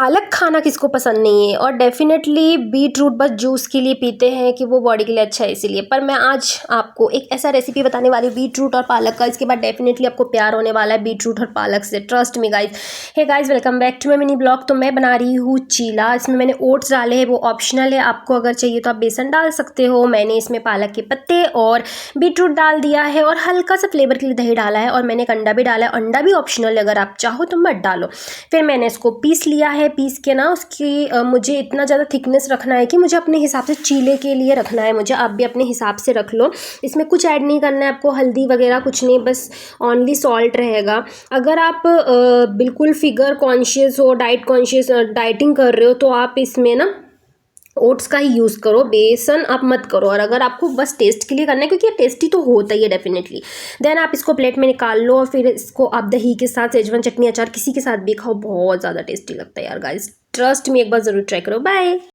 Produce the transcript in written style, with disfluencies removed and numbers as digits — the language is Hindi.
पालक खाना किसको पसंद नहीं है, और डेफिनेटली बीट रूट बस जूस के लिए पीते हैं कि वो बॉडी के लिए अच्छा है इसीलिए। पर मैं आज आपको एक ऐसा रेसिपी बताने वाली हूँ बीट रूट और पालक का, इसके बाद डेफिनेटली आपको प्यार होने वाला है बीट रूट और पालक से, trust me guys. Hey guys, welcome back to my mini blog. तो मैं बना रही हूँ चीला। इसमें मैंने ओट्स डाले हैं, वो ऑप्शनल है, आपको अगर चाहिए तो आप बेसन डाल सकते हो। मैंने इसमें पालक के पत्ते और बीट रूट डाल दिया है और हल्का सा फ्लेवर के लिए दही डाला है, और मैंने एक अंडा भी डाला है। अंडा भी ऑप्शनल है, अगर आप चाहो तो मत डालो। फिर मैंने इसको पीस लिया है, पीस के ना उसकी मुझे इतना ज़्यादा थिकनेस रखना है कि मुझे अपने हिसाब से चीले के लिए रखना है मुझे, आप भी अपने हिसाब से रख लो। इसमें कुछ ऐड नहीं करना है आपको, हल्दी वगैरह कुछ नहीं, बस ओनली सॉल्ट रहेगा। अगर आप बिल्कुल फिगर कॉन्शियस हो, डाइट कॉन्शियस, डाइटिंग कर रहे हो, तो आप इसमें ना ओट्स का ही यूज़ करो, बेसन आप मत करो। और अगर आपको बस टेस्ट के लिए करना है, क्योंकि ये टेस्टी तो होता ही है डेफिनेटली, देन आप इसको प्लेट में निकाल लो और फिर इसको आप दही के साथ, सेजवान चटनी, अचार किसी के साथ भी खाओ, बहुत ज़्यादा टेस्टी लगता है यार गाइस। ट्रस्ट मी, एक बार ज़रूर ट्राई करो। बाय।